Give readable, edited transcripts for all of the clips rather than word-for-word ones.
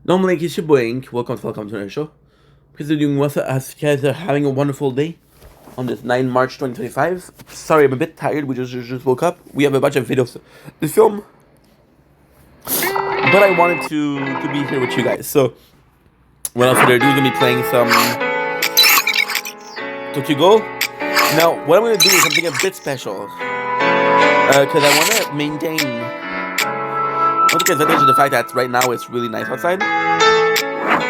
Normally, it's your boing. Welcome to the show. Because you're doing well, as you guys are having a wonderful day on this 9 March 2025. Sorry, I'm a bit tired. We just woke up. We have a bunch of videos to film, but I wanted to be here with you guys. So, without further ado, we're gonna be playing some Ghoul. Now, what I'm gonna do is something a bit special, because I want to maintain. I want to take advantage of the fact that right now it's really nice outside.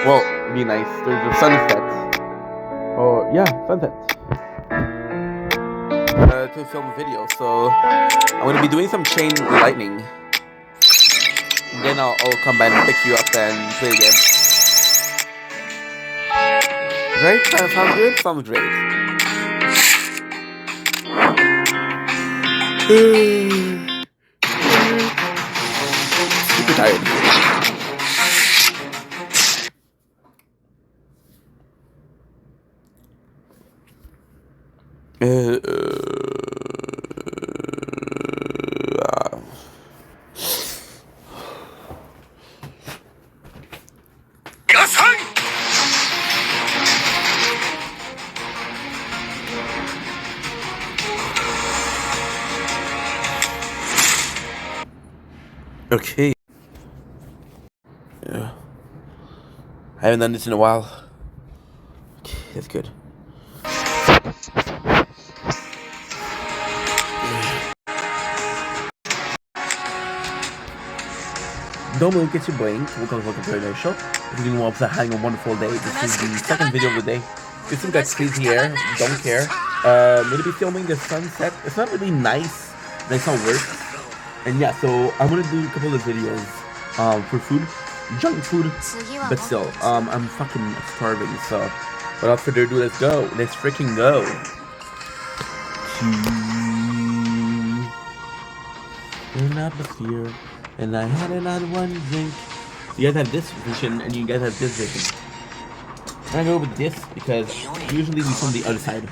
Well, be nice. There's a sunset. Oh yeah, sunset. To film a video, so I'm gonna be doing some chain lightning. And then I'll come back and pick you up and play again. Right? Sounds good? Sounds great. Super tired. Okay. Yeah. I haven't done this in a while. Okay, that's good. Domo gets your brain. Welcome to the show. If you're doing well, having a wonderful day. This is the second video of the day. If some got crazy air, don't care. I'm gonna be filming the sunset. It's not really nice. That's not worse. And yeah, so I'm gonna do a couple of videos for food, junk food, but still, I'm fucking starving. So without further ado, let's go. Let's freaking go. In atmosphere. And I had another one drink. You guys have this vision, and you guys have this vision. I'm gonna go with this because usually we from the other side.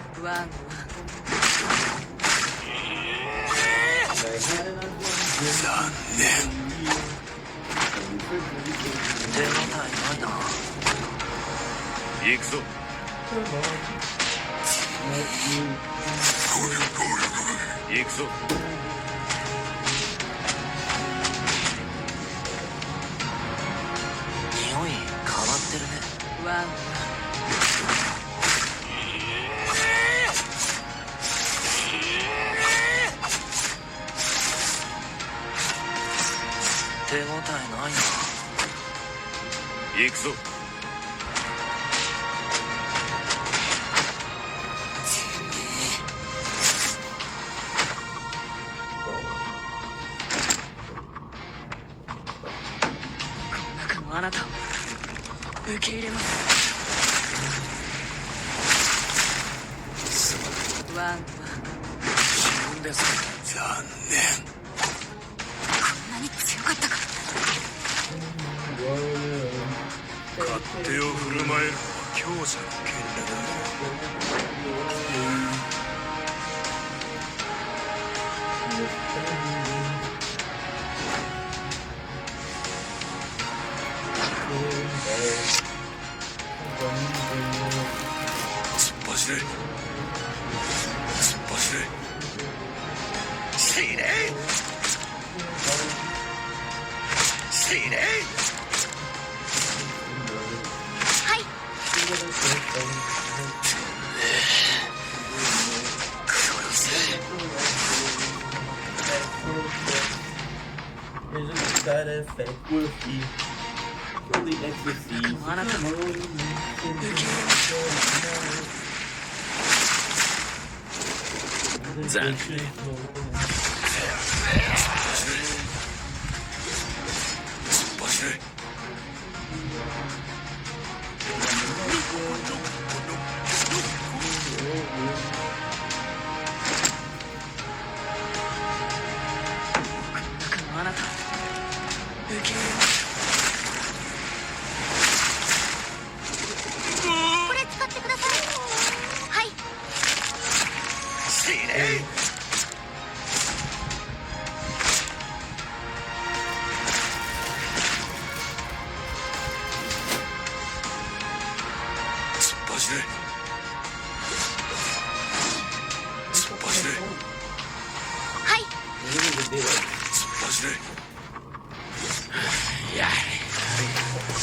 Side effect will be for the ecstasy.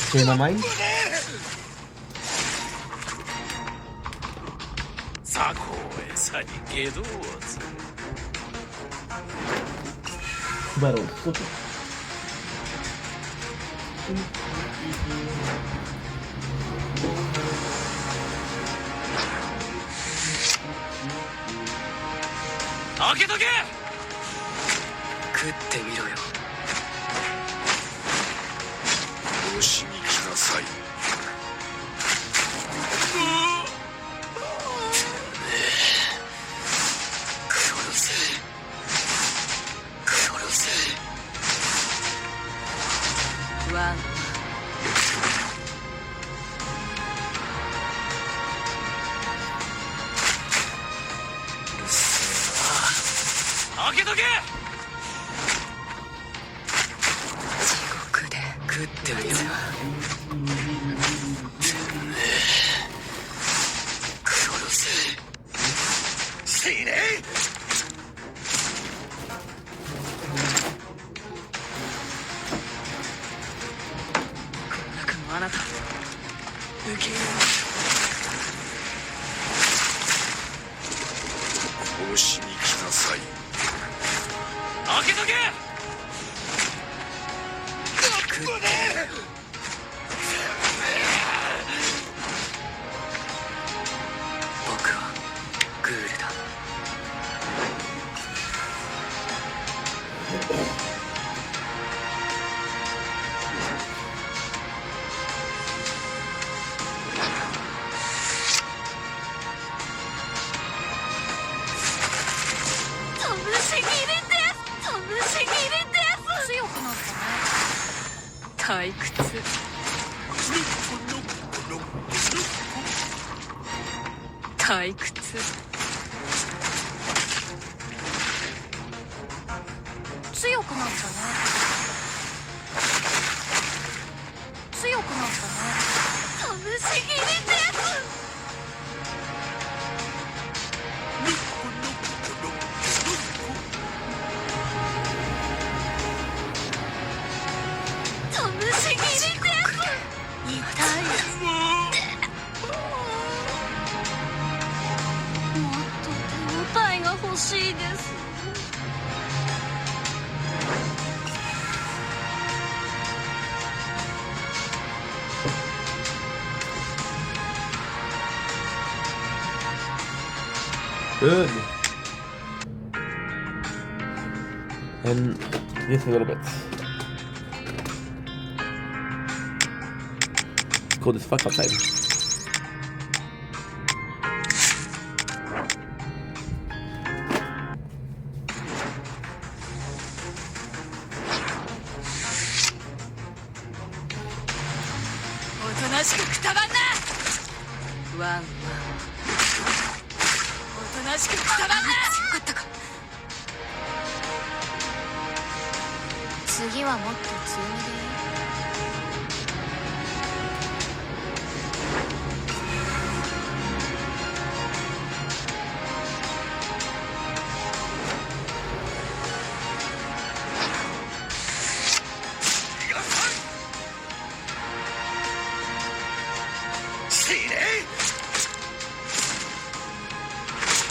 Change my mind? さこへさに下道をつ Barulho. Super. 開けとけ。食ってみろよ。殺しに来なさい。開けとけ。地獄で食ってみろよ。殺せ。死ね。悪のあなた受け入れます。殺しに来なさい。開けとけ。食って僕はグールだ。強くなったね。退屈。退屈。強くなったね。強くなったね。ぶしぎりです。ぶしぎりです。痛い。もっと手応えが欲しいです。Good. And just a little bit. It's cold as fuck outside.「次はもっと強めでいい」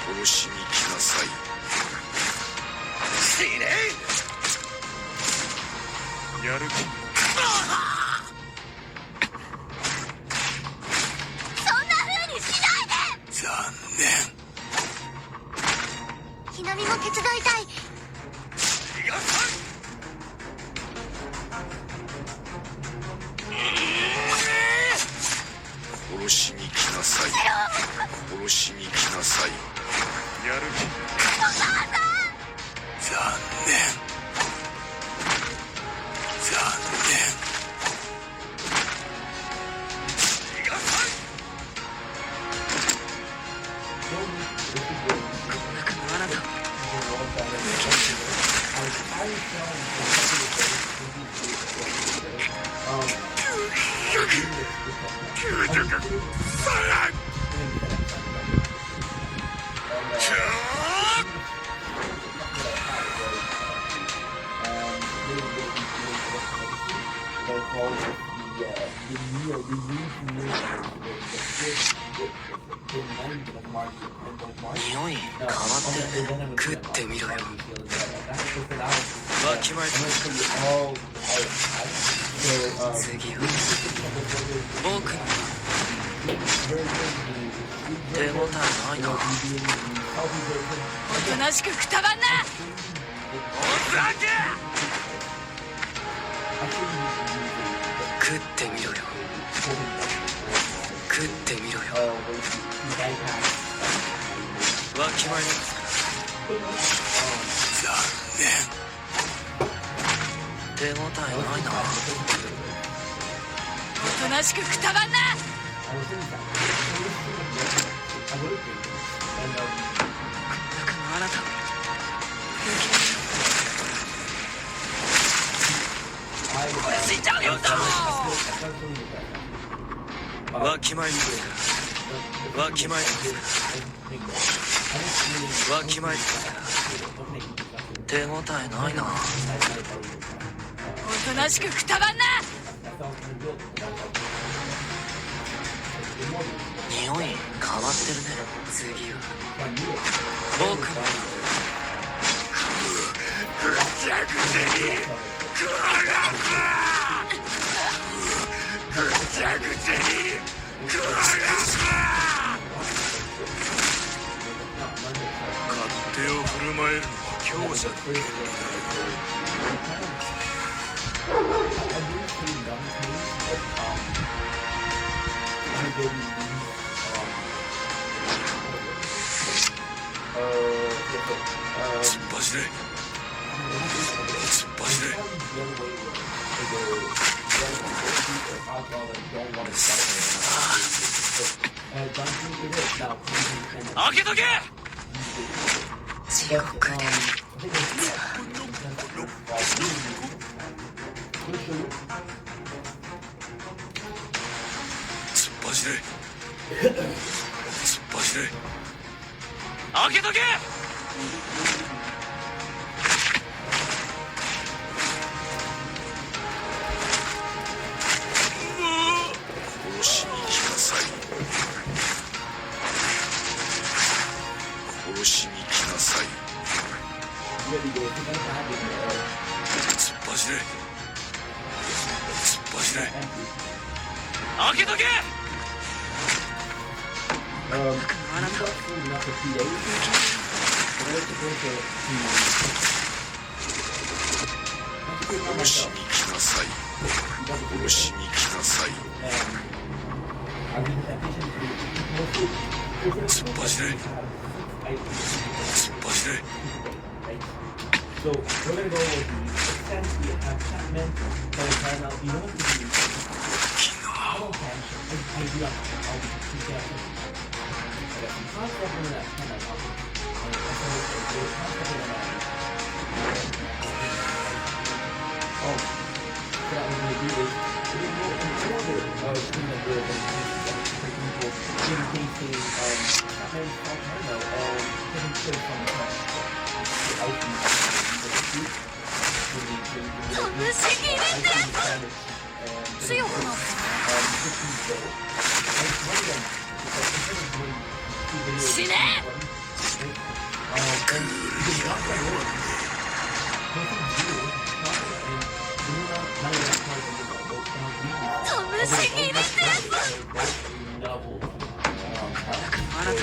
殺しに来なさい。死ね。やる気。そんな風にしないで。残念。ひなみも手伝いたい。殺しに来なさい。殺しに来なさい。やる気。残念。残念。匂い変わってるね。食ってみろよ。わきまえた。次は僕に手応えないな。おとなしくくたばんな。おふざけ。食ってみろよ。食ってみろよ。わきまえますから。残念。手応えないな。おとなしくくたばんな。あなた俺死んじゃうよ。わきまえますから。わきまえますから。わきまえますから。手応えないな。おとなしくくたばんな。匂い変わってるね。次は僕のぐちゃぐちゃにぐちゃぐちゃに勝手を振る舞えるのは強者の権利だ。突っ走れ。突っ走れ。開けとけ。地獄で突っ走れ。突っ走れ。開けとけ。殺しに来なさい。殺しに来なさい。突っ走れ。突っ走れ。開けとけ。あなた殺しに来なさい。殺しに来なさい。突っ走れ。突っ走れ。So we're gonna go with the essentially attachment for the paramount. You know what to do? I don't cancel. I do not. I'll be too careful. I got some concept in that kind of help. And I said there's concept in that. Oh, so that was gonna do this. We didn't go in order of doing the good and for people indicating Batman's Volcano taking place on the top. The ice. 無視切れて強くなった死ね。試し切れてあなた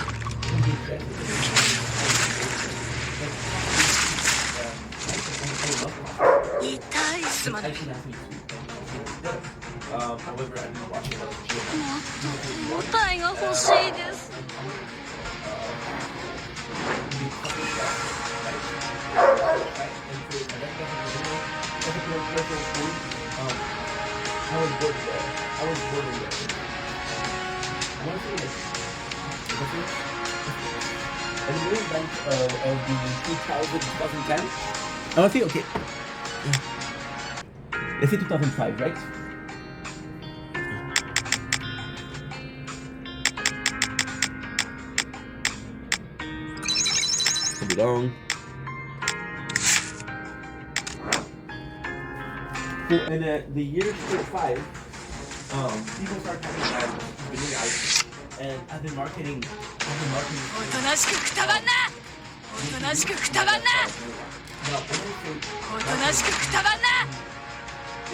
痛い。すまない。もっと手応えが欲しいです。And the event of the 2010. Oh, I see, okay. Let's say 2005, right? too long. So in the year 5, people start talking about Vanilla Ice, and I've been marketing. おとなしくくたばんなおとなしくくたばんな Now, when I say おとなしくくたばんな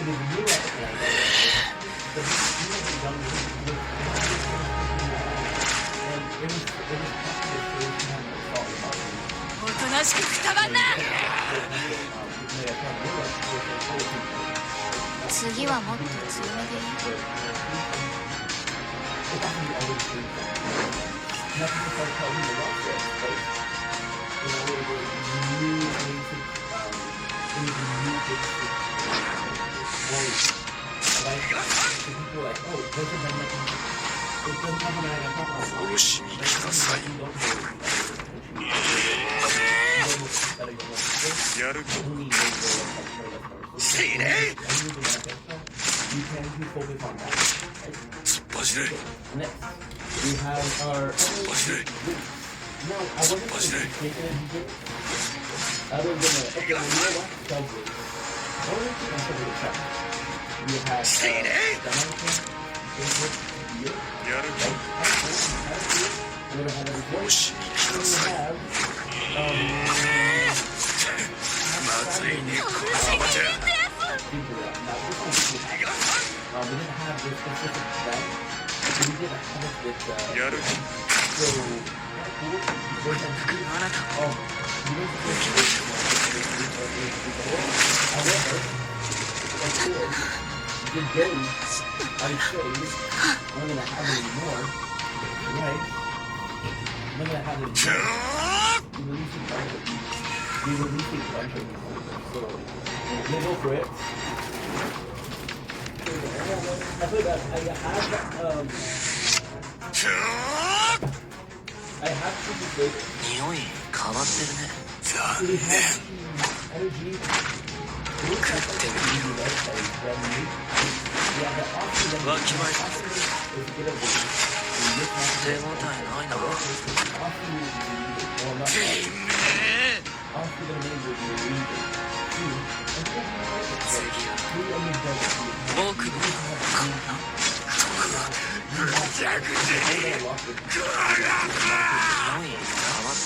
it is new at the end, but it's new at the young age, and it was possible to have a thought about it. おとなしくくたばんな次はもっと強めでいい。殺しに来なさい。やる気せいね突っ走れ We have our 突っ走れ no, I wasn't going to take it in here. I was gonna okay, well, you know what? Tell me. I wanted to answer the question. We have the mountain, here, やる気 we're gonna have a 殺しに来な we're さい gonna have まずいねこのままじゃ we didn't have this specific bag, but we did have it with やる気 so cool. However, of course, the day I say I'm gonna have it anymore, right? I'm not gonna have it anymore. We released it eventually. So let's go for it. I feel that I have to be good. 匂い変わってるね We have energy. 食ってみるよわきまえた手応えないな次は僕の匂い変わってる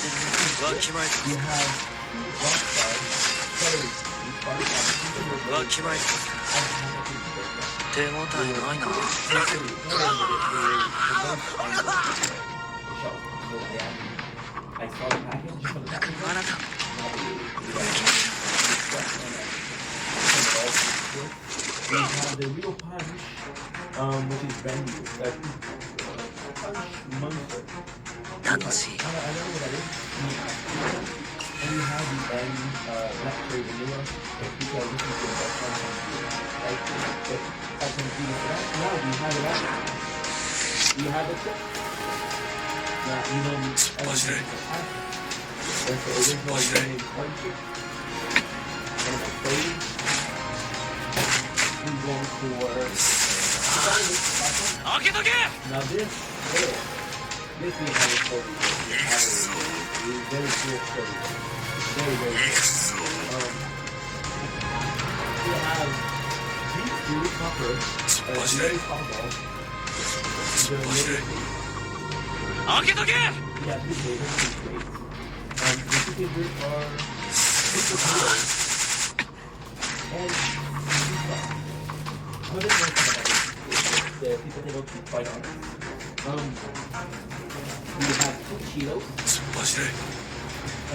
ねわきまえたわきまえた手応えないな I saw the package. あなた We have the real punch, which is brand new. Punch monster. 楽しい I don't know what that is. And we have the bang, black cherry vanilla, because this is the best one from here, right? But I can do that. Now we have it out. We have the chip. Now, you know, that's the original brand punch chip. And the fade. We go for... 開けとけ Now this we have a story. We have a very cool story. Very, very cool. We have these two copper, very powerful. They're 開けとけ we have two flavors, two grades. The two flavors are sweet potatoes and sweet sauce. I'm a bit more about the sweet potato, to be quite honest. We have two Cheetos. 突っ走れ 突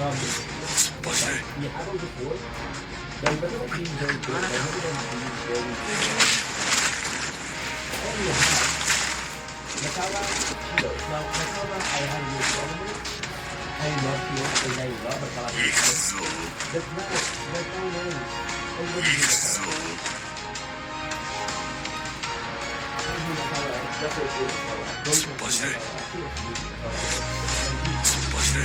っ走れ We had those before. They remember them being very good. I remember them being very good. And we have Masala Cheetos. Now, Masala, I have no problem with. I love Cheetos and I love Masala 行く Cheetos. ぞ There's no way. Everybody 行く knows ぞ Masala. That's what it is. Don't you Push it. Masala. 突っ走れ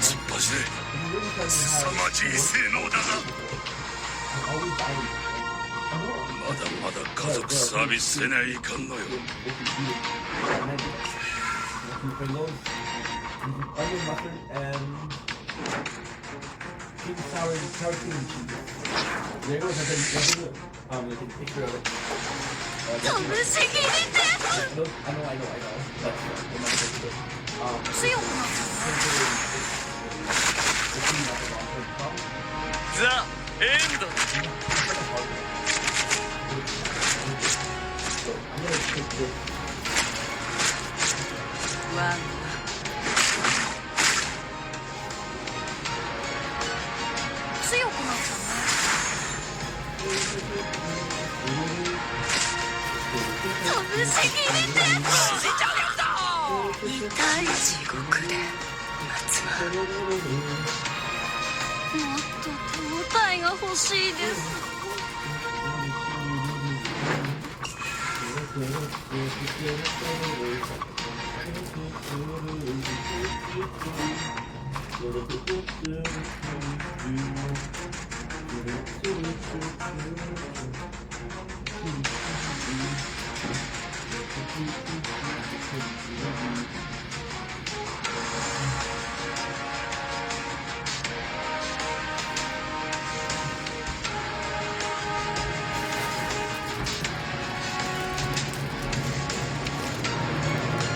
突っ走れ凄まじい性能だがまだまだ家族サービスせないかんのよ。 onion mustard and sweet and sour cream cheese. There goes. I take a picture of it. 飛ぶしきりで I know. That's the 強くなっちゃザ・エンド うワン強くなっちゃ飛ぶしきりで死んじゃうよ痛い地獄で夏はもっと胴体が欲しいです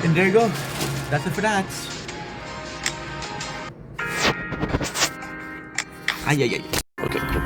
And there you go. That's it for that. Ay, ay, ay. Okay, cool.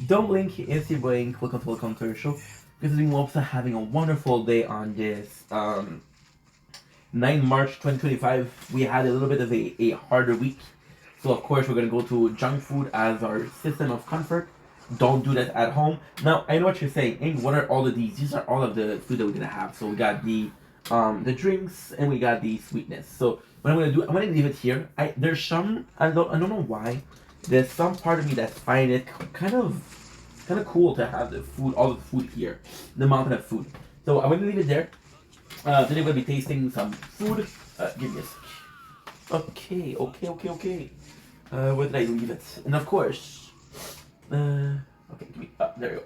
Don't blink, it's your blink. Welcome to the show. Considering we're also having a wonderful day on this 9 March 2025. We had a little bit of a harder week. So of course we're going to go to junk food as our system of comfort. Don't do that at home. Now, I know what you're saying. Hey, what are all of these? These are all of the food that we're going to have. So we got the drinks and we got the sweetness. So what I'm going to do, I'm going to leave it here. There's some, I don't know why. There's some part of me that's finding it kind of cool to have the food, all the food here, the mountain of food. So I'm gonna leave it there. Today we're gonna be tasting some food. Give me a sec. Okay. Where did I leave it? And of course, okay, give me. There you go.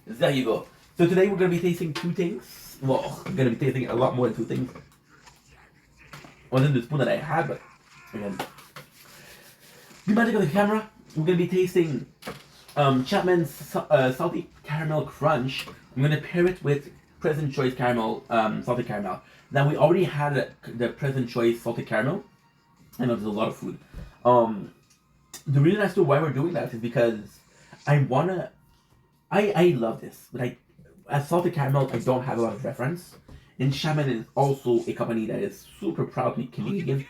There you go. So today we're gonna be tasting two things. Well, I'm gonna be tasting a lot more than two things. Wasn't the spoon that I had, but again. The magic of the camera, we're going to be tasting Chapman's Salty Caramel Crunch. I'm going to pair it with President's Choice Caramel, Salted Caramel. Now, we already had the President's Choice Salted Caramel. I know there's a lot of food. The reason as to why we're doing that is because I love this, but as Salted Caramel, I don't have a lot of reference. And Shaman is also a company that is super proudly Canadian.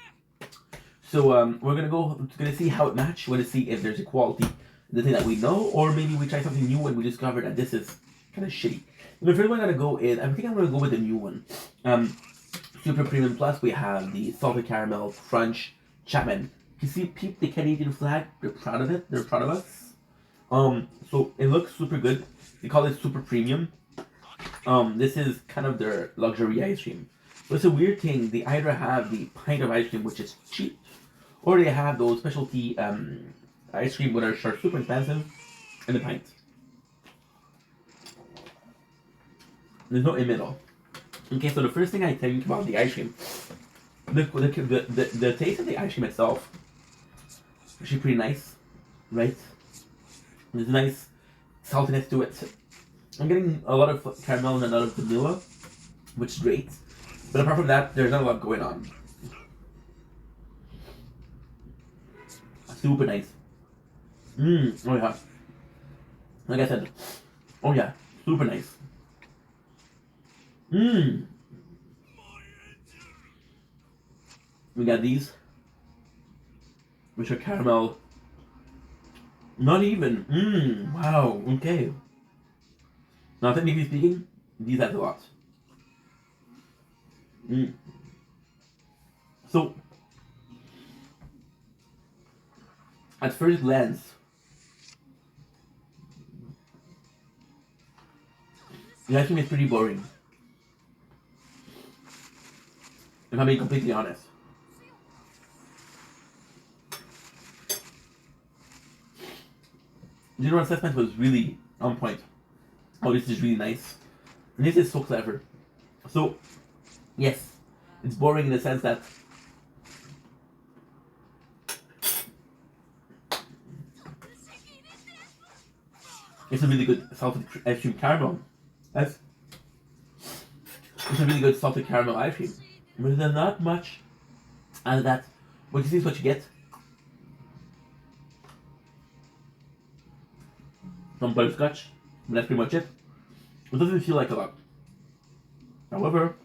So we're gonna see how it matches. We're gonna see if there's equality in the thing that we know, or maybe we try something new and we discover that this is kind of shitty. And the first one I'm gonna go is, I think I'm gonna go with the new one. Super Premium Plus, we have the Salted Caramel Crunch Chapman. You see, peep the Canadian flag. They're proud of it. They're proud of us. So it looks super good. They call it Super Premium. This is kind of their luxury ice cream. So it's a weird thing. They either have the pint of ice cream, which is cheap, or they have those specialty ice cream which are super expensive, in the pint. There's no in middle. Okay, so the first thing I think about the ice cream, the taste of the ice cream itself, actually pretty nice, right? There's a nice saltiness to it. I'm getting a lot of caramel and a lot of vanilla, which is great. But apart from that, there's not a lot going on. Super nice. Oh yeah. Like I said, oh yeah, super nice. We got these, which are caramel. Not even. Wow. Okay. Now, technically speaking, these have a lot. So, at first glance, the ice cream is pretty boring. If I'm being completely honest. General assessment was really on point. Oh, this is really nice. And this is so clever. So, yes, it's boring in the sense that it's a really good salted ice cream caramel. It's a really good salted caramel ice cream. But there's not much out of that. What you see is what you get. Some butterscotch, but that's pretty much it. It doesn't feel like a lot. However,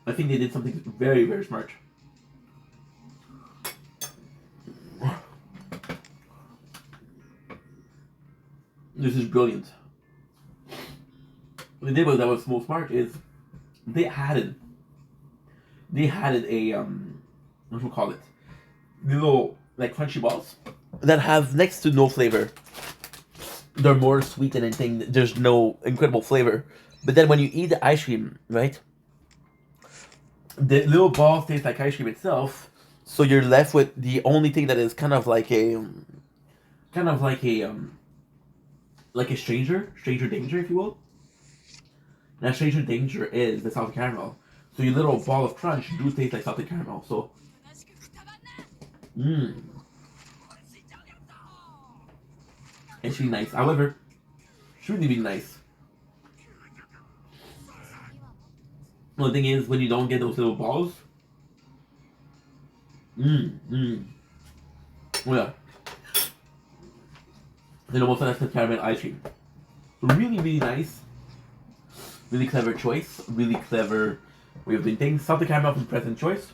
I think they did something very, very smart. This is brilliant. What they did was that was most smart is they added a what do we call it? Little like crunchy balls that have next to no flavor. They're more sweet than anything. There's no incredible flavor. But then when you eat the ice cream, right? The little balls taste like ice cream itself. So you're left with the only thing that is kind of like a stranger danger, if you will. And that stranger danger is the salted caramel. So your little ball of crunch do taste like salted caramel. So, it's really nice. However, it's really really nice. The thing is, when you don't get those little balls, oh yeah, then almost like the caramel ice cream. Really really nice. Really clever choice. Really clever way of doing things. Salted caramel from Present Choice.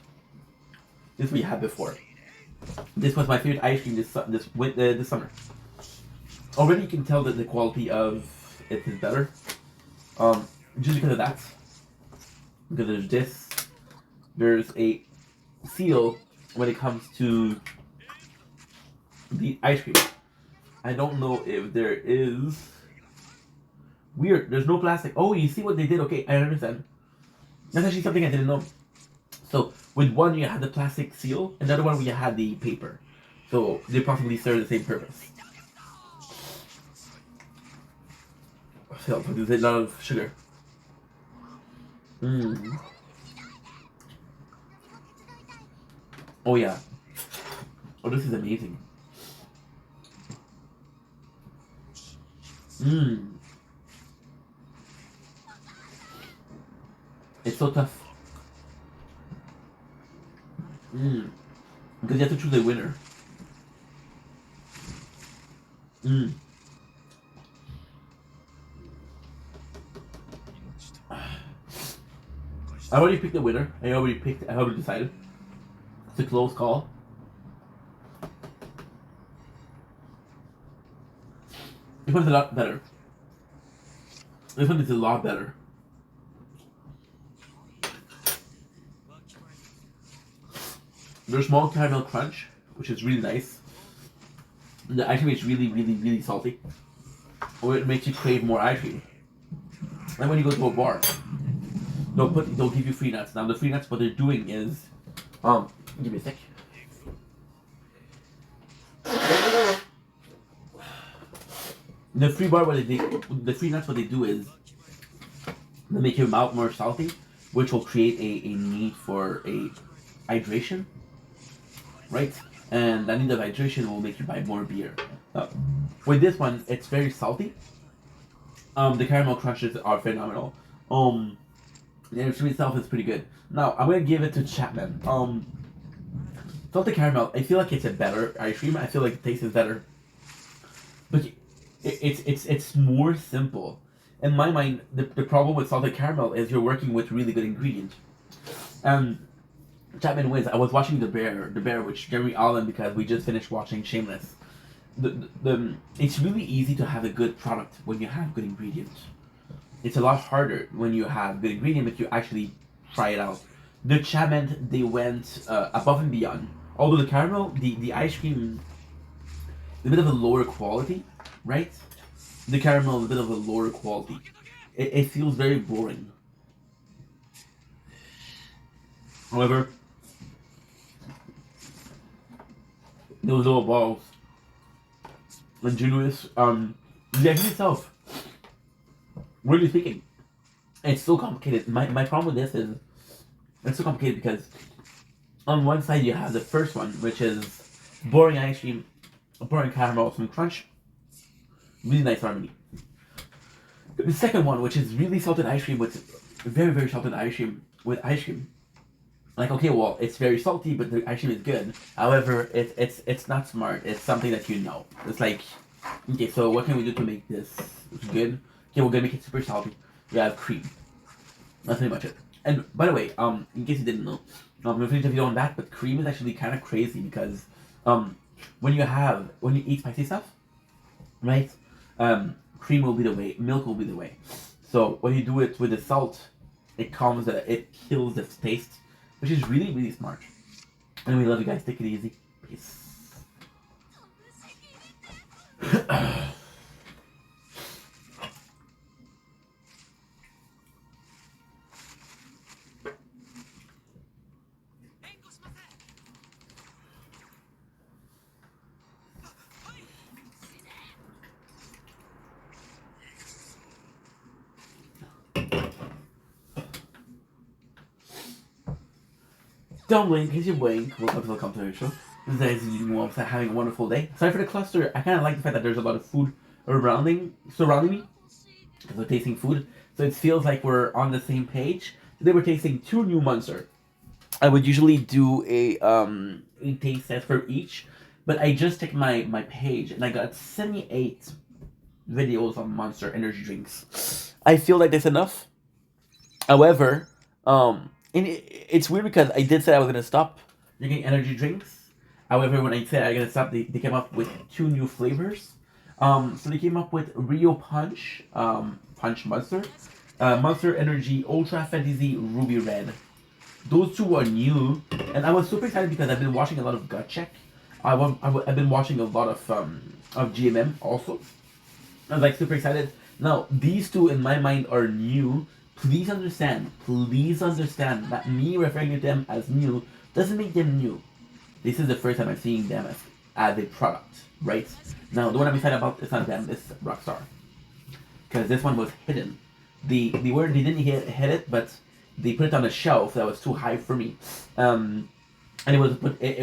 This we had before. This was my favorite ice cream this summer. Already you can tell that the quality of it is better. Just because of that. Because there's this. There's a seal when it comes to the ice cream. I don't know if there is. Weird, there's no plastic. Oh, you see what they did? Okay, I understand. That's actually something I didn't know. So, with one you had the plastic seal, and the other one we had the paper. So, they possibly serve the same purpose. So, there's a lot of sugar. Oh yeah. Oh, this is amazing. It's so tough. Because you have to choose a winner. I already picked the winner. I already decided. It's a close call. This one's a lot better. This one is a lot better. There's small caramel crunch, which is really nice. The ice cream is really salty. Or it makes you crave more ice cream. And when you go to a bar, they'll give you free nuts. Now the free nuts, what they're doing is, give me a sec. The free bar, the free nuts, what they do is, they make your mouth more salty, which will create a need for a hydration, right? And that need of hydration will make you buy more beer. With this one, it's very salty. The caramel crunches are phenomenal. The ice cream itself is pretty good. Now, I'm gonna give it to Chapman. Salted caramel, I feel like it's a better ice cream. I feel like the taste is better. But it's more simple. In my mind, the problem with salted caramel is you're working with really good ingredients. Chapman wins. I was watching The Bear, which Jeremy Allen, because we just finished watching Shameless. It's really easy to have a good product when you have good ingredients. It's a lot harder when you have good ingredients, but you actually try it out. The Chapman, they went above and beyond. Although the caramel, the ice cream, is a bit of a lower quality, right? The caramel is a bit of a lower quality. It feels very boring. However, those little balls, ingenuous. The idea itself, really speaking, it's so complicated. My problem with this is, it's so complicated because on one side you have the first one, which is boring ice cream, boring caramel, some crunch, really nice harmony. The second one, which is really salted ice cream with very salted ice cream with ice cream. Like, okay, well, it's very salty, but the ice cream is good. However, it's not smart. It's something that you know. It's like, okay, so what can we do to make this good? Okay, we're gonna make it super salty. We have cream. That's pretty much it. And by the way, in case you didn't know, I'm gonna finish the video on that. But cream is actually kind of crazy because when you eat spicy stuff, right? Cream will be the way. Milk will be the way. So when you do it with the salt, it kills the taste, which is really smart. And we love you guys. Take it easy. Peace. Don't blink, in case you blink. Welcome to the commentary show. This is having a wonderful day. Sorry for the cluster. I kind of like the fact that there's a lot of food surrounding me. Because we're tasting food. So it feels like we're on the same page. Today we're tasting 2 new Monster. I would usually do a taste test for each. But I just checked my page and I got 78 videos on Monster energy drinks. I feel like that's enough. However, and it's weird because I did say I was gonna stop drinking energy drinks. However, when I said I was gonna stop, they came up with 2 new flavors. So they came up with Rio Punch, Punch Monster, Monster Energy Ultra Fantasy Ruby Red. Those 2 are new, and I was super excited because I've been watching a lot of Gut Check. I've been watching a lot of GMM also. I was like super excited. Now these 2 in my mind are new. Please understand that me referring to them as new doesn't make them new. This is the first time I'm seeing them as a product, right? Now, the one I'm excited about is not them, it's Rockstar. Because this one was hidden. The word, they didn't hit it, but they put it on a shelf that was too high for me. And it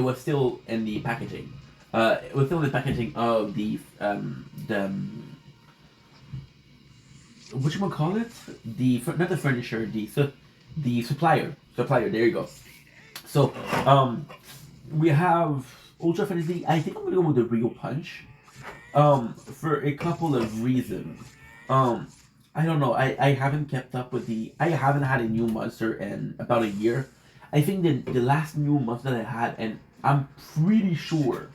was still in the packaging. It was still in the packaging of the whatchamacallit? Not the furniture, the supplier. There you go. So, we have Ultra Fantasy. I think I'm gonna go with the Rio Punch. For a couple of reasons. I don't know. I haven't kept up with the. I haven't had a new monster in about a year. I think the last new monster that I had, and I'm pretty sure,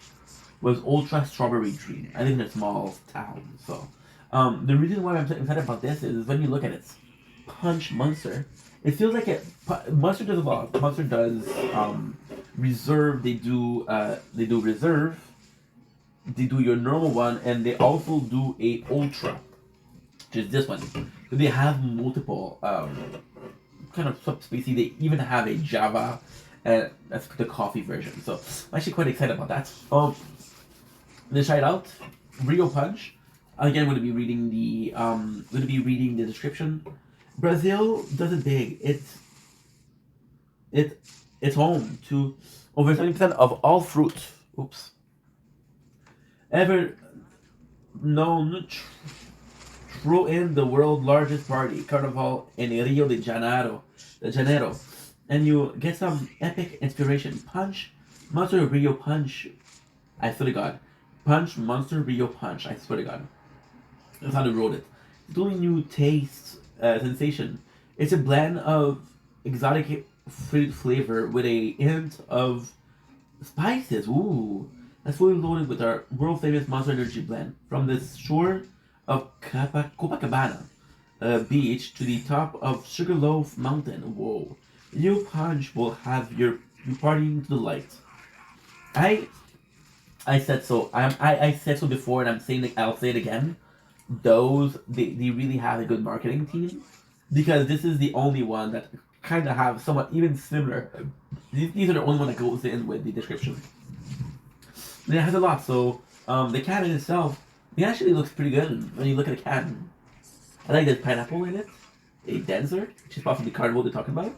was Ultra Strawberry Dream. I live in a small town, so the reason why I'm excited about this is when you look at its punch monster, it feels like it. Monster does a lot. Monster does reserve. They do reserve. They do your normal one, and they also do a ultra, which is this one. So they have multiple kind of subspecies. They even have a Java, and that's the coffee version. So I'm actually quite excited about that. Let's try it out. Rio Punch. Again, I'm going to be reading the description. Brazil does it big. It's home to over 70% of all fruit. Oops. Ever known. Throw in the world's largest party, Carnival in Rio de Janeiro, and you get some epic inspiration. Punch, Monster Rio Punch. I swear to God. Punch, Monster Rio Punch. I swear to God. That's how they wrote it. It's doing new taste sensation. It's a blend of exotic fruit flavor with a hint of spices. Ooh. That's fully loaded with our world famous Monster Energy blend. From the shore of Copacabana beach to the top of Sugarloaf Mountain. Whoa. New Punch will have you partying to the light. I said so. I said so before, and I'm saying it, I'll say it again. They really have a good marketing team, because this is the only one that kind of have somewhat even similar. These are the only one that goes in with the description. And it has a lot. So the can in itself, it actually looks pretty good when you look at the can. I like there's pineapple in it, a denser, which is possibly the carnival they're talking about.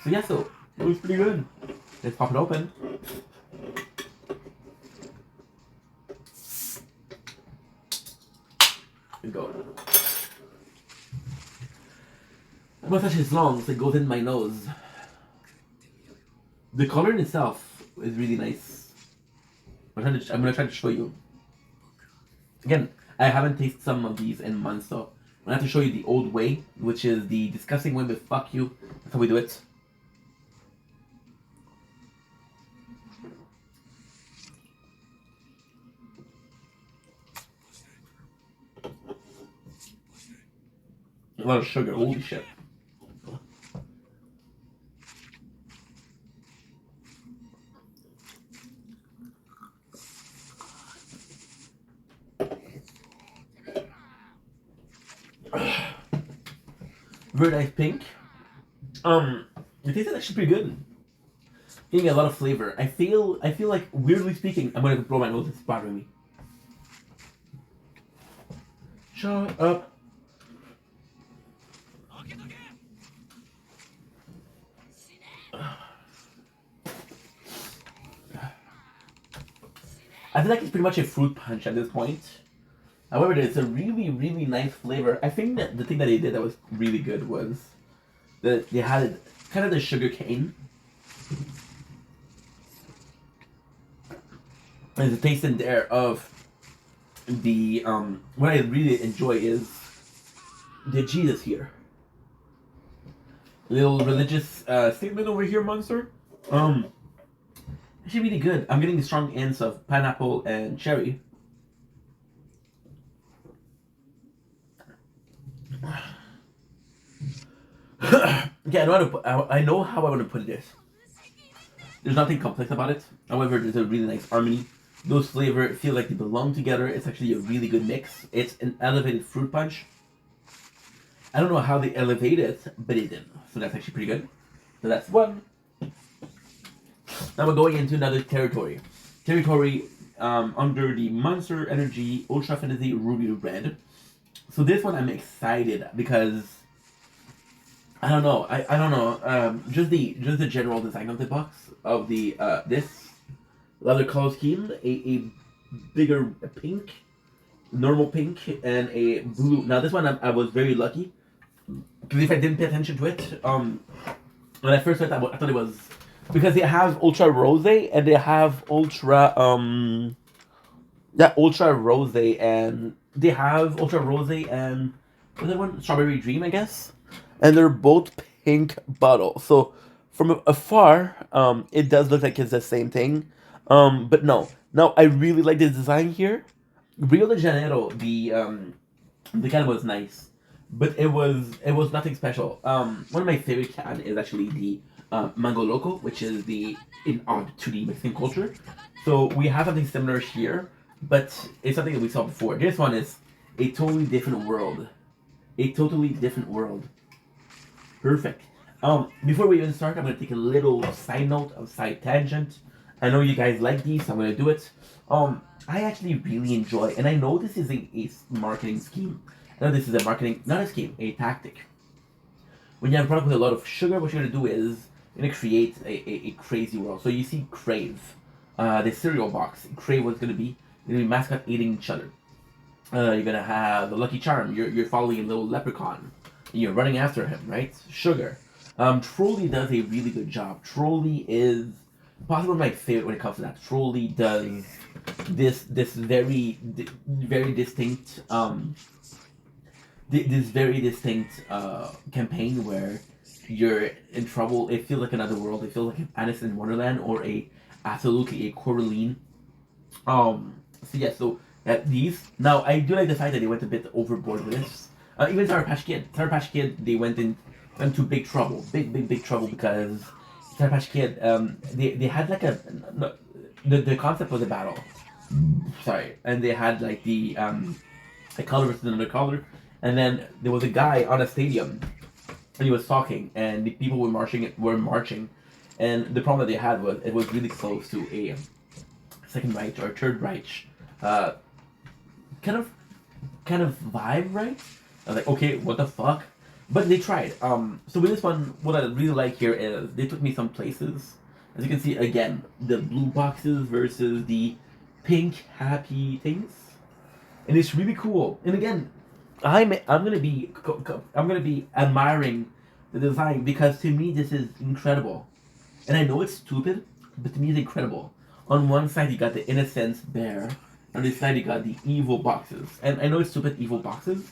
So yeah, so it looks pretty good. Let's pop it open. Here we go. My mustache is long, so it goes in my nose. The color in itself is really nice. I'm gonna try to show you. Again, I haven't tasted some of these in months, so I'm gonna have to show you the old way, which is the disgusting way with fuck you. That's how we do it. A lot of sugar, holy shit. Very nice pink. The taste is actually pretty good. Getting a lot of flavor. I feel like, weirdly speaking, I'm gonna blow my nose. It's bothering me. Shut up. I feel like it's pretty much a fruit punch at this point. However, it's a really, really nice flavor. I think that the thing that they did that was really good was that they had kind of the sugar cane. There's a taste in there of the what I really enjoy is the Jesus here. Little religious statement over here, Monster. Actually really good. I'm getting the strong hints of pineapple and cherry. Yeah, I know how I want to put this. There's nothing complex about it. However, there's a really nice harmony. Those flavors feel like they belong together. It's actually a really good mix. It's an elevated fruit punch. I don't know how they elevate it, but it did. So that's actually pretty good. So that's one. Now we're going into another territory. Under the Monster Energy Ultra Fantasy Ruby Red. So this one I'm excited because I don't know. I don't know. Just the general design of the box of the this leather color scheme, a bigger pink, normal pink, and a blue. Now this one I was very lucky because if I didn't pay attention to it, when I first read that, I thought it was because they have Ultra Rose and they have Ultra Ultra Rose and they have Ultra Rose and what's that one? Strawberry Dream, I guess. And they're both pink bottles. So from afar, it does look like it's the same thing. But no. Now I really like the design here. Rio de Janeiro, the can was nice, but it was nothing special. One of my favorite can is actually the Mango Loco, which is the in odd 2D Mexican culture. So we have something similar here, but it's something that we saw before. This one is a totally different world. A totally different world. Perfect. Before we even start, I'm gonna take a little side note, a side tangent. I know you guys like these, so I'm gonna do it. I actually really enjoy, and I know this is a marketing scheme. I know this is a marketing, not a scheme, a tactic. When you have a product with a lot of sugar, what you're gonna do is you're gonna create a crazy world. So you see Crave, the cereal box. Crave was gonna be mascot eating each other. You're gonna have the Lucky Charm. You're following a little leprechaun. You're running after him, right? Sugar. Trolley does a really good job. Trolley is possibly my favorite when it comes to that. Trolley does this very distinct this very distinct campaign where you're in trouble. It feels like another world. It feels like an Alice in Wonderland or absolutely a Coraline. So yeah, so these now I do like the fact that they went a bit overboard with this. Even Sour Patch Kid, they went into big trouble, big trouble because Sour Patch Kid, they had like the concept was a battle. Sorry, and they had like a color versus another color, and then there was a guy on a stadium, and he was talking, and the people were marching, and the problem that they had was it was really close to a second Reich or third Reich, kind of vibe, right? I was like, okay, what the fuck? But they tried. So with this one, what I really like here is they took me some places. As you can see, again, the blue boxes versus the pink happy things, and it's really cool. And again, I'm gonna be admiring the design because to me this is incredible. And I know it's stupid, but to me it's incredible. On one side you got the innocence bear, on the side you got the evil boxes. And I know it's stupid evil boxes,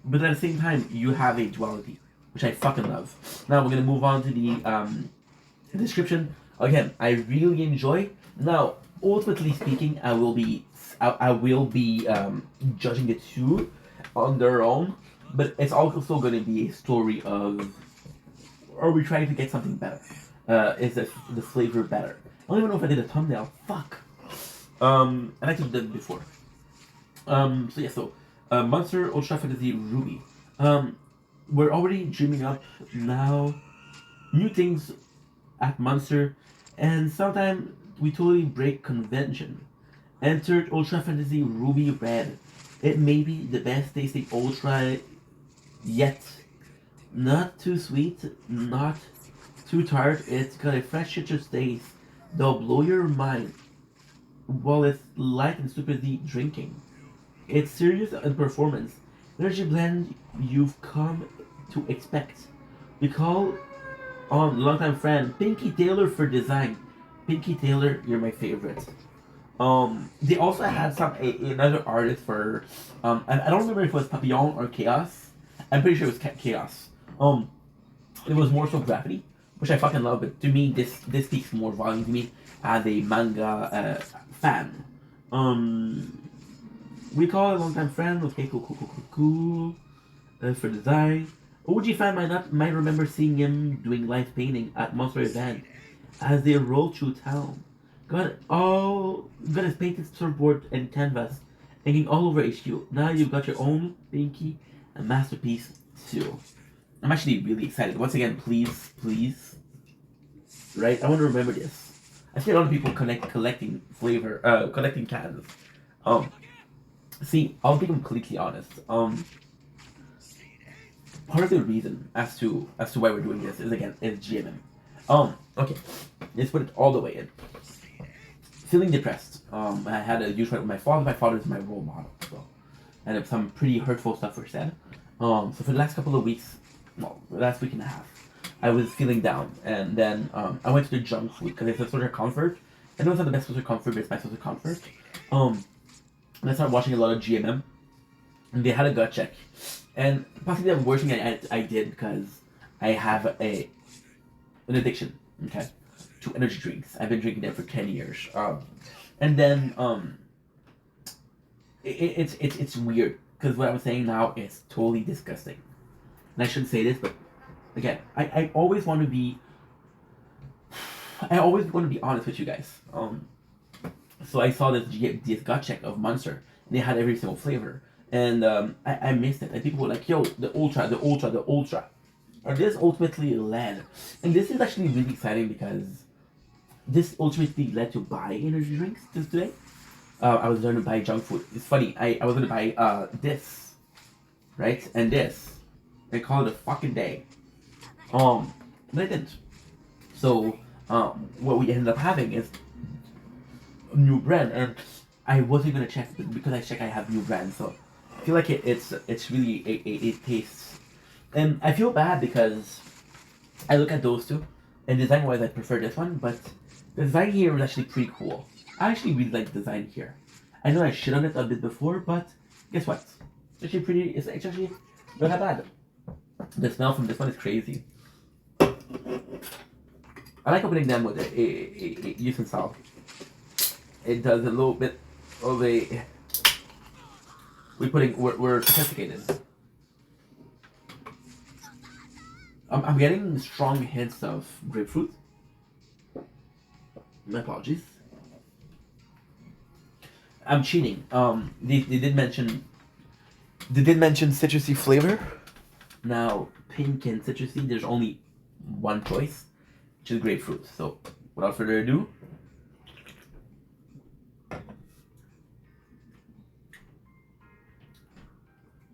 but at the same time you have a duality, which I fucking love. Now we're gonna move on to the description. Again, I really enjoy. Now, ultimately speaking, I will be judging the two on their own, but it's also going to be a story of, are we trying to get something better? Is the flavor better? I don't even know if I did a thumbnail. Fuck. I like to do that before. Monster Ultra Fantasy Ruby. We're already dreaming up now new things at Monster, and sometimes we totally break convention. Entered Ultra Fantasy Ruby Red. It may be the best tasting Ultra yet. Not too sweet, not too tart. It's got a fresh citrus taste that'll blow your mind while it's light and super deep drinking. It's serious in performance. Energy blend you've come to expect. We call on longtime friend Pinky Taylor for design. Pinky Taylor, you're my favorite. They also had another artist for I don't remember if it was Papillon or Chaos. I'm pretty sure it was Chaos. It was more so gravity, which I fucking love. But to me, this speaks more volume to me as a manga fan. We call it a longtime friend. Okay, cool. For design, OG fan might remember seeing him doing live painting at Monster event as they roll through town. Got his painted surfboard and canvas hanging all over HQ. Now you've got your own Pinky and masterpiece too. I'm actually really excited. Once again, please, right? I want to remember this. I see a lot of people collecting cans. See, I'll be completely honest. Part of the reason as to why we're doing this is GMM. Okay, let's put it all the way in. Feeling depressed. I had a huge fight with my father. My father is my role model, so and some pretty hurtful stuff were said. So for the last couple of weeks, well, the last week and a half, I was feeling down, and then I went to the junk food because it's a source of comfort. I know it's not the best source of comfort, but it's my source of comfort. And I started watching a lot of GMM, and they had a gut check, and possibly the worst thing I did because I have an addiction, okay, to energy drinks. I've been drinking them for 10 years, and then it's weird because what I'm saying now is totally disgusting, and I shouldn't say this, but again, I always want to be honest with you guys. So I saw this gut check of Monster, and they had every single flavor, and I missed it. And people were like, "Yo, the ultra," or this ultimately led, and this is actually really exciting because this ultimately led to buy energy drinks just today. I was going to buy junk food. It's funny. I was going to buy this, right, and this. I call it a fucking day. But I didn't. So what we ended up having is new brand, and I wasn't gonna check, but because I check, I have new brand, so I feel like it's really it tastes, and I feel bad because I look at those two, and design wise I prefer this one, but the design here is actually pretty cool. I actually really like the design here. I know I shit on it a bit before, but guess what? It's actually it's actually not that bad. The smell from this one is crazy. I like opening them with a use and salt. It does a little bit of a. We're sophisticated. I'm getting strong hints of grapefruit. My apologies. I'm cheating. They did mention citrusy flavor. Now pink and citrusy. There's only one choice, which is grapefruit. So without further ado.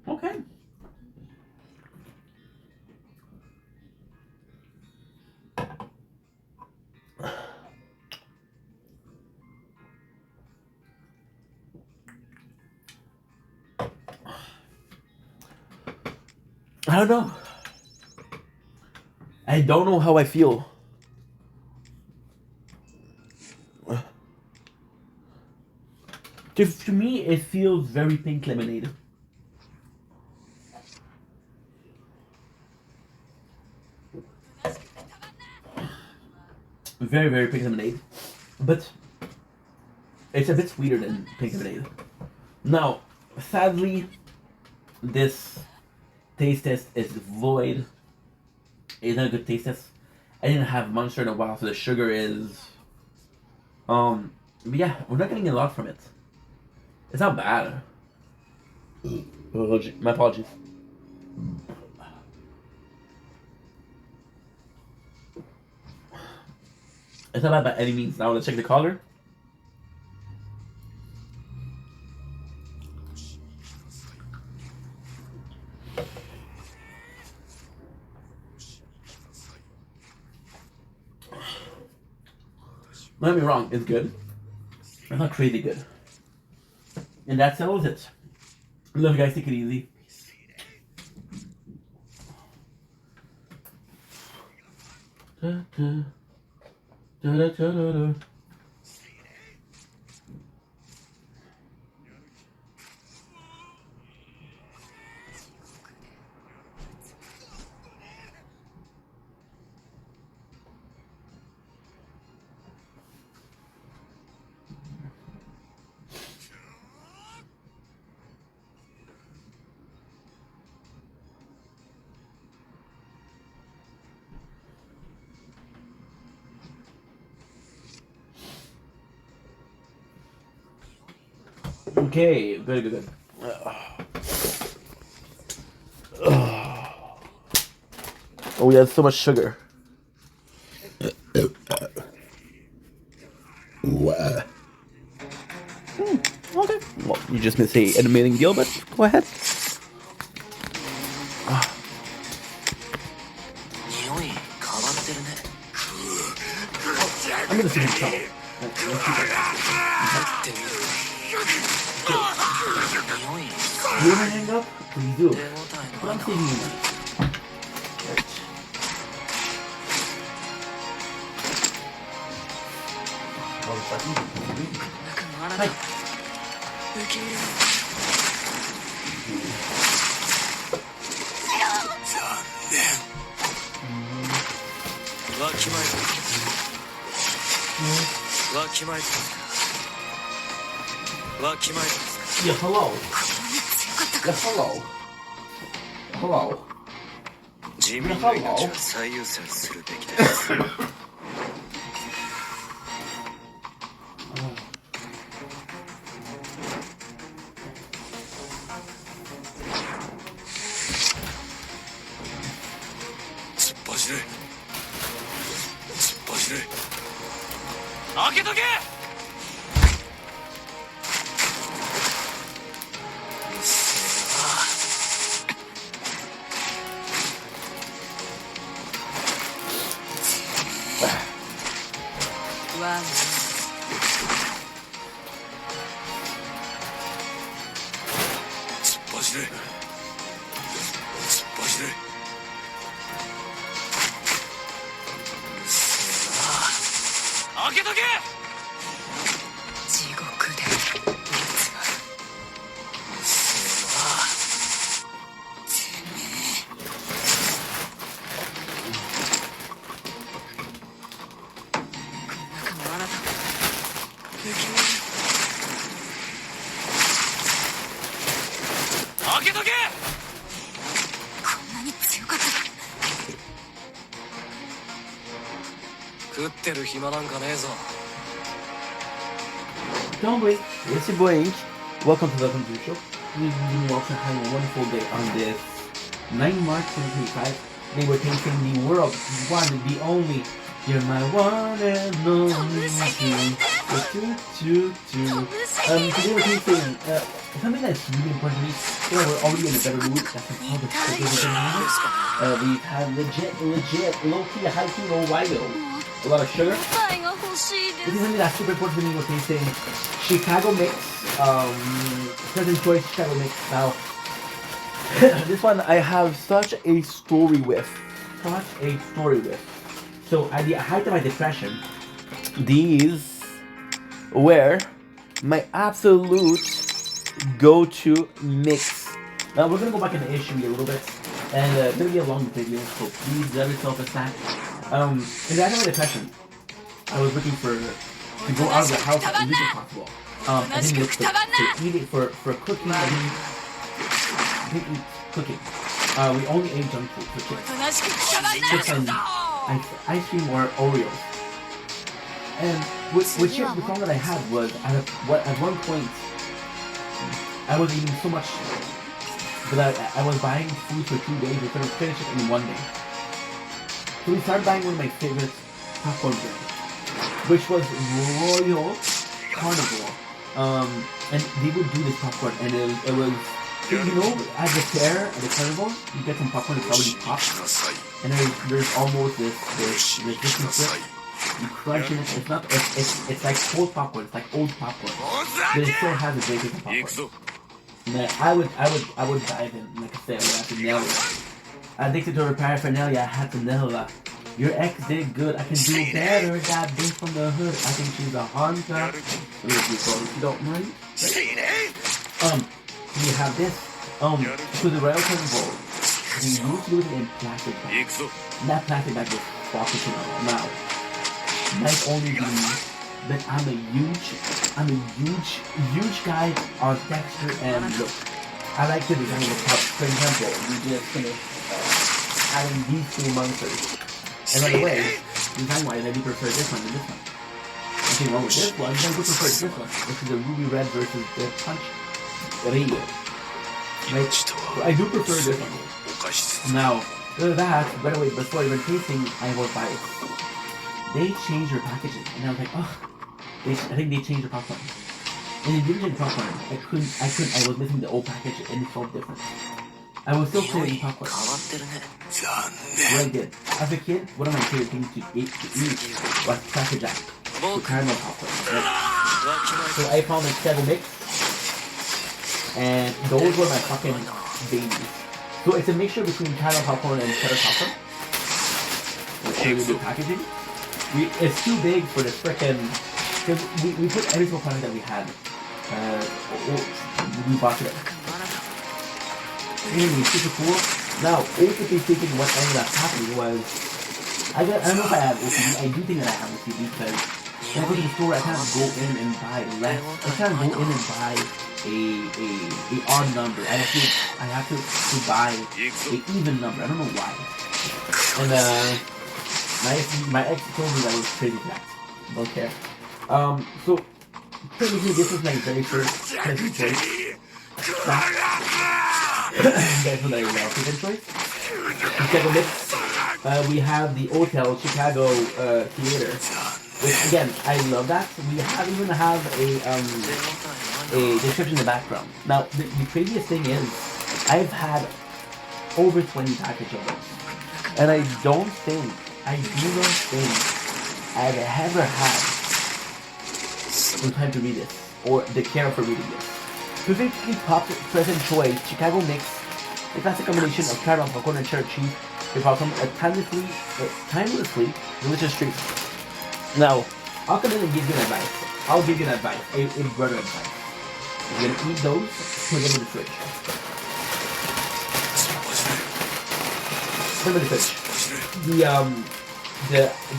Okay. I don't know. I don't know how I feel. To me, it feels very pink lemonade. Very, very pink lemonade. But it's a bit sweeter than pink lemonade. Now, sadly, this taste test is void. It's not a good taste test. I didn't have Monster in a while, so the sugar is... But yeah, we're not getting a lot from it. It's not bad. My apologies. It's not bad by any means. Now let's check the color. Don't get me wrong, it's good. It's not crazy good. And that settles it. Love you guys, take it easy. Da, da. Da, da, da, da, da. Okay, good. Oh, we have so much sugar. Okay. Well, you just missed an amazing deal, but go ahead. I'm gonna see him trouble. You wanna hang up? Please do. But I'm saving you money. Right. あなた受け入れるわきまえたわきまえたわきまえ Yeah, hello. Yeah, hello. Hello. た人民の命は最優先するべきです 突っ走れ突っ走れ開けとけワン突っ走れ突っ走れ開けとけ地獄で待つわこの中のあなた受け入れる開けとけこんなに強かった食ってる暇なんかねえぞ Don't blink. It's your boy Ink. Welcome to the Computer Show. We've been also having a wonderful day on this 9 March 2025. They were tasting the world one, the only. You're my one and only. Today we're tasting something that's really important to me. You know, we're already in a better mood. That's how the we've had legit, low-key, high-key, low wide-o. A lot of sugar. 答えが欲しいで This is す something that's super important to me. We're tasting Chicago mix, President's Choice Chicago mix. Now, this one I have such a story with. So at the height of my depression, these were my absolute go-to mix. Now we're gonna go back in the history a little bit, and it's gonna be a long video, so please let yourself a snack. In the height of my depression, I was looking to go out of the house as little as possible. I didn't look to eat it for cooking. I didn't eat cooking. We only ate junk food for chips. おとなしくくたばんな Chips and ice cream or Oreos. And with chips, the problem that I had was at one point I was eating so much that I was buying food for 2 days instead of finish it in 1 day. So we started buying one of my favorite popcorn brands, which was Royal Carnivore. And they would do this popcorn, and it was you know, at the fair, at the carnival, you get some popcorn that's already popped, and there's almost this distance to it. You crunch it. It's not. It's like cold popcorn. It's like old popcorn, but it still has a big piece of popcorn. Man, I would dive in like I said. I had to nail it. Addicted to her paraphernalia, I had to nail that. Your ex did good. I can do better. That bitch from the hood. I think she's a hunter. If you don't mind. You have this. To the Royal Carnival. We used to do it in plastic bag. That plastic bag was fucking now. Might only be me, but I'm a huge guy on texture and look. I like to design the cup. For example, we just finished adding these two monsters. And by the way, design-wise, I do prefer this one than this one. Nothing wrong with this one, I do prefer this one. This is the Ruby Red versus the Punch Rio. Right? So I do prefer this one. Now, that, by the way, before even tasting, I was biased. They changed their packaging, and I was like, oh, I think they changed the popcorn. And they didn't change popcorn. I was missing the old package, and it felt different. I was still craving popcorn. What I did. As a kid, one of my favorite things to eat was Cracker Jack. The caramel popcorn. Right? So I found a Chicago mix, and those were my fucking babies. So it's a mixture between caramel popcorn and cheddar popcorn. With really good packaging. It's too big for the frickin' Because we put every single product that we had. We bought it. Anyway, super cool. Now, basically speaking, what ended up happening was, I don't know if I have OCD. I do think that I have OCD because when I go to the store, I can't go in and buy less. I can't go in and buy a odd number. I have to buy a even number. I don't know why. And my ex told me that was crazy cat. Don't care. So technically this is my very first present choice. That's what I love. Present choice. Chicago Mix. We have the Hotel Chicago Theater. Which again, I love that. We even have a description in the background. Now the craziest thing is I've had over 20 packages of those. And I do not think I've ever had the time to read this, or the care for reading this. Specifically, present choice, Chicago Mix, a classic combination of caramel, popcorn, and cheddar cheese. They welcome a timelessly delicious treat. Now, I'll come in and give you an advice. I'll give you an advice, a brother advice. If you're gonna eat those, put them in the fridge. Put them in the fridge.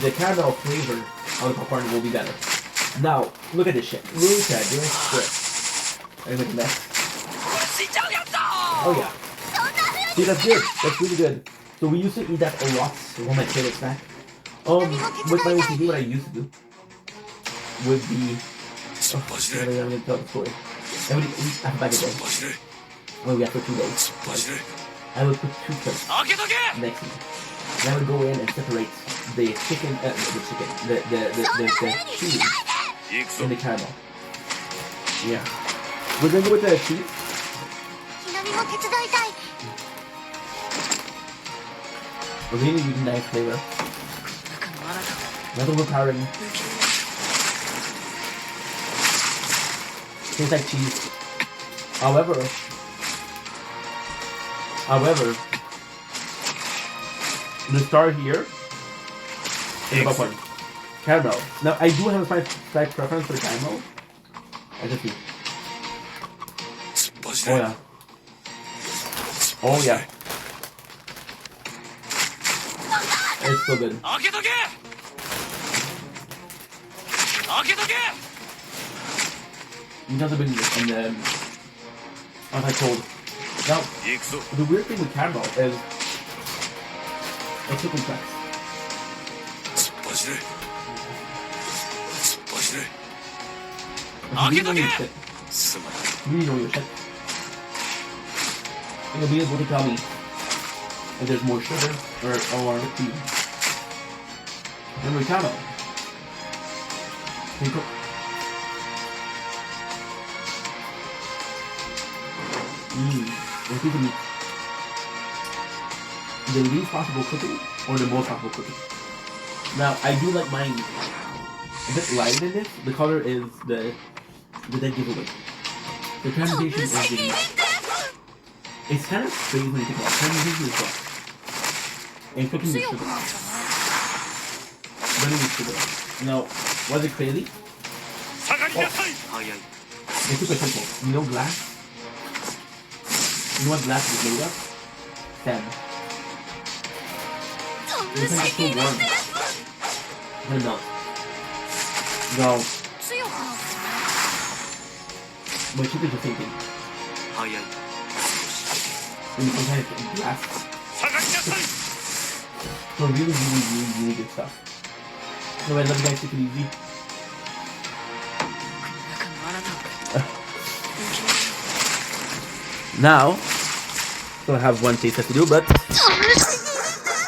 The caramel flavor of the popcorn will be better. Now, look at this shit. Look at this shit. Are you making that? Oh yeah. See, that's good. That's really good. So we used to eat that a lot. One of my favorite snacks. With my OCD, what I used to do would be... I'm gonna tell the story. I would eat half a bag a day. When we got for 2 days. I would put 2 plates next to me. And I would go in and separate the chicken, the cheese and the caramel. Yeah. We're gonna go with the cheese. We're really using nice flavor. Not overpowering. Tastes like cheese. However, the star here is about one. Caramel. Now I do have a slight preference for caramel. I just do. Oh yeah. Oh yeah. It's so good. You have to bring this and then as I told. Now the weird thing with caramel is it's so complex. You really know your shit. You really know your shit. And you'll be able to tell me if there's more sugar or tea. And with caramel, you cook. If you can eat the least possible cooking or the most possible cooking. Now I do like mine a bit light in this. The color is the dead giveaway. The presentation is the... It's kind of crazy when you think about it. Presentation is what? And cooking with sugar. Running with sugar. Now, was it crazy? Oh. It's super simple. You know glass? You know what glass is made of? Sand. It's like so warm. It's gonna melt. Now, but sugar is the same thing. And sometimes it's glass. So really good stuff. So I love you guys, take it easy. Now, still have one taste left to do, but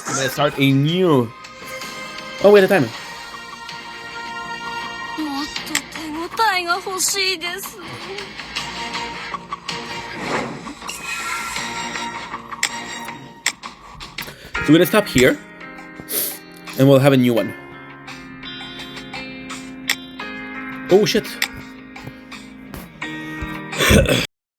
I'm gonna start a new... Oh, wait a timer. So we're gonna stop here, and we'll have a new one. Oh shit!